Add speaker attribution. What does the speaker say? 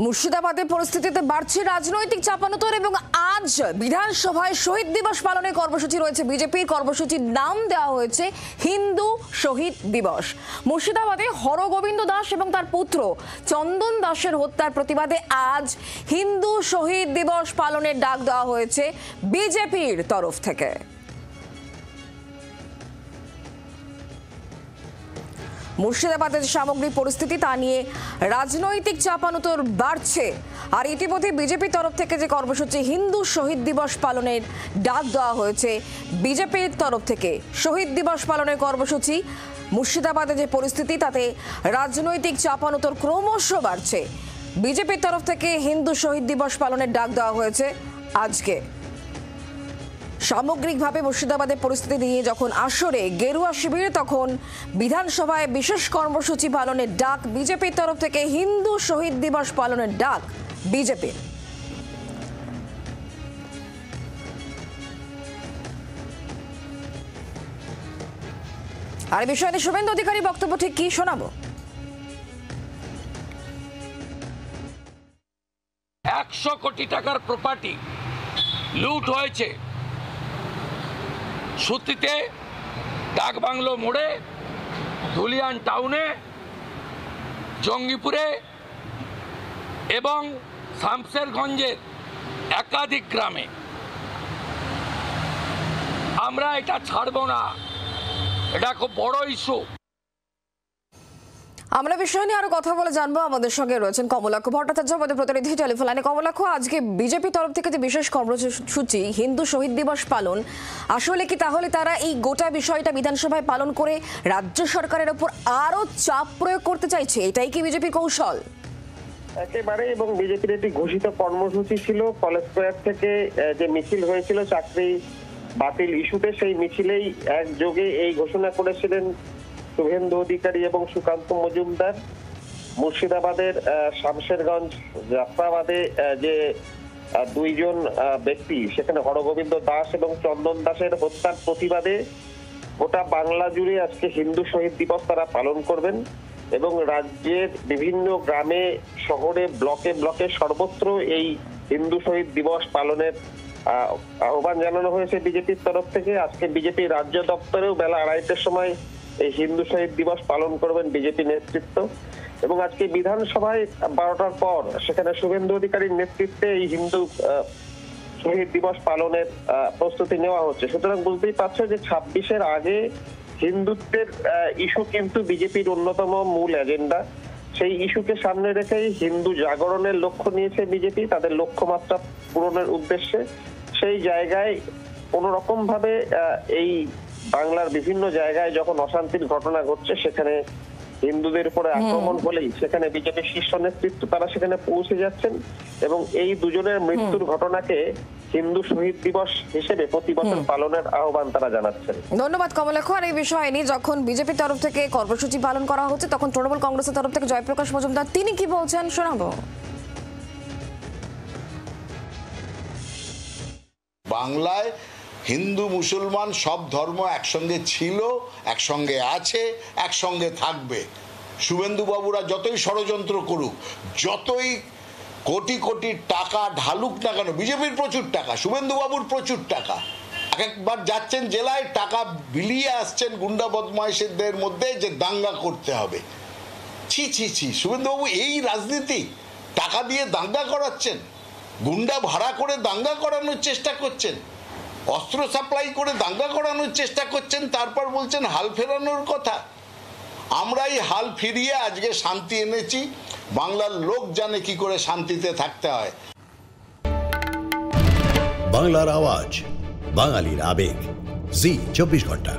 Speaker 1: মুর্শিদাবাদে পরিস্থিতিতে বাড়ছে রাজনৈতিক চাপানোতর এবং আজ বিধানসভায় শহীদ দিবস পালনের কর্মসূচি রয়েছে বিজেপির। কর্মসূচির নাম দেওয়া হয়েছে হিন্দু শহীদ দিবস। মুর্শিদাবাদে হরগোবিন্দ দাস এবং তার পুত্র চন্দন দাসের হত্যার প্রতিবাদে আজ হিন্দু শহীদ দিবস পালনের ডাক দেওয়া হয়েছে বিজেপির তরফ থেকে। মুর্শিদাবাদের সামগ্রিক পরিস্থিতি তা নিয়ে রাজনৈতিক চাপানোতর বাড়ছে। আর ইতিমধ্যে বিজেপির তরফ থেকে যে কর্মসূচি হিন্দু শহীদ দিবস পালনের ডাক দেওয়া হয়েছে বিজেপির তরফ থেকে, শহীদ দিবস পালনের কর্মসূচি, মুর্শিদাবাদে যে পরিস্থিতি তাতে রাজনৈতিক চাপানোতর ক্রমশ বাড়ছে। বিজেপির তরফ থেকে হিন্দু শহীদ দিবস পালনের ডাক দেওয়া হয়েছে আজকে। সামগ্রিকভাবে মুর্শিদাবাদের পরিস্থিতি নিয়ে যখন আসরে গেরুয়া শিবির, তখন বিধানসভায় বিশেষ কর্মসূচি পালনের ডাক বিজেপির তরফ থেকে, হিন্দু শহীদ দিবস পালনের ডাক বিজেপির। আর বিষয়ে শুভেন্দু অধিকারী বক্তব্য ঠিক কি শোনাবো।
Speaker 2: 100 কোটি টাকার প্রপার্টি লুট হয়েছে সুতিতে, ডাকবাংলো মোড়ে, ধুলিয়ান টাউনে, জঙ্গিপুরে এবং শামশেরগঞ্জের একাধিক গ্রামে। আমরা এটা ছাড়ব না, এটা খুব বড় ইস্যু।
Speaker 1: আমরা বিষয় নিয়ে আরো কথা বলে জানবো। আমাদের সঙ্গে রয়েছেন কমলাক্ষ ভট্টাচার্য, আমাদের প্রতিনিধি টেলিফোন লাইনে। কমলাক্ষ, আজকে বিজেপি তরফ থেকে যে বিশেষ কর্মসূচি হিন্দু শহীদ দিবস পালন, আসলে কি তাহলে তারা এই গোটা বিষয়টা বিধানসভায় পালন করে রাজ্য সরকারের উপর আরো চাপ প্রয়োগ করতে চাইছে? এটাই কি বিজেপির কৌশল?
Speaker 3: একেবারে, এবং বিজেপির একটি ঘোষিত কর্মসূচি ছিল কলেজ স্কয়ার থেকে যে মিছিল হয়েছিল চাকরি বাতিল ইস্যুতে, সেই মিছিলেই একযোগে এই ঘোষণা করেছিলেন শুভেন্দু অধিকারী এবং সুকান্ত মজুমদার। মুর্শিদাবাদের শামশেরগঞ্জ যাত্রাবাদে যে দুইজন ব্যক্তি, সেখানে হরগোবিন্দ দাস এবং চন্দন দাসের হত্যার প্রতিবাদে গোটা বাংলা জুড়ে আজকে হিন্দু শহীদ দিবস তারা পালন করবেন এবং রাজ্যের বিভিন্ন গ্রামে, শহরে, ব্লকে ব্লকে সর্বত্র এই হিন্দু শহীদ দিবস পালনের আহ্বান জানানো হয়েছে বিজেপির তরফ থেকে। আজকে বিজেপি রাজ্য দপ্তরেও বেলা 2:30টার সময় এই হিন্দু শহীদ দিবস পালন করবেন বিজেপি নেতৃত্ব। এবং আজকে বিধানসভায় 12টার পর সেখানে শুভেন্দু অধিকারীর নেতৃত্বে এই হিন্দু শহীদ দিবস পালনের প্রস্তুতি নেওয়া হচ্ছে। সুতরাং বুঝতেই পারছো যে 26-এর আগে হিন্দুত্বের ইস্যু কিন্তু বিজেপির অন্যতম মূল এজেন্ডা। সেই ইস্যুকে সামনে রেখেই হিন্দু জাগরণের লক্ষ্য নিয়েছে বিজেপি তাদের লক্ষ্যমাত্রা পূরণের উদ্দেশ্যে। সেই জায়গায় কোন রকম ভাবে এই বাংলার বিভিন্ন জায়গায় যখন অশান্তির ঘটনা ঘটছে, সেখানে হিন্দুদের উপরে আক্রমণ হলেই সেখানে বিজেপির শীর্ষ নেতৃত্ব তারা সেখানে পৌঁছে যাচ্ছেন এবং এই দুজনের মৃত্যুর ঘটনাকে হিন্দু শহীদ দিবস হিসেবে প্রতি বছর পালনের আহ্বান তারা জানাচ্ছেন।
Speaker 1: ধন্যবাদ কমলাক্ষ। আর এই বিষয় নিয়ে যখন বিজেপির তরফ থেকে কর্মসূচি পালন করা হচ্ছে, তখন তৃণমূল কংগ্রেসের তরফ থেকে জয়প্রকাশ মজুমদার তিনি কি বলছেন শোনাবো।
Speaker 4: বাংলায় হিন্দু মুসলমান সব ধর্ম একসঙ্গে ছিল, একসঙ্গে আছে, একসঙ্গে থাকবে। শুভেন্দু বাবুরা যতই ষড়যন্ত্র করুক, যতই কোটি কোটি টাকা ঢালুক না কেন, বিজেপির প্রচুর টাকা, শুভেন্দু বাবুর প্রচুর টাকা, একবার যাচ্ছেন জেলায় টাকা বিলিয়ে আসছেন গুন্ডা বদমাইশদের মধ্যে যে দাঙ্গা করতে হবে। ছি ছি ছি, শুভেন্দুবাবু এই রাজনীতি, টাকা দিয়ে দাঙ্গা করাচ্ছেন, গুন্ডা ভাড়া করে দাঙ্গা করানোর চেষ্টা করছেন, অস্ত্র সাপ্লাই করে দাঙ্গা করানোর চেষ্টা করছেন, তারপর বলছেন হাল ফেরানোর কথা। আমরা এই হাল ফিরিয়ে আজকে শান্তি এনেছি। বাংলার লোক জানে কি করে শান্তিতে থাকতে হয়।
Speaker 5: বাংলার আওয়াজ, বাঙালির আবেগ, জি 24 ঘন্টা।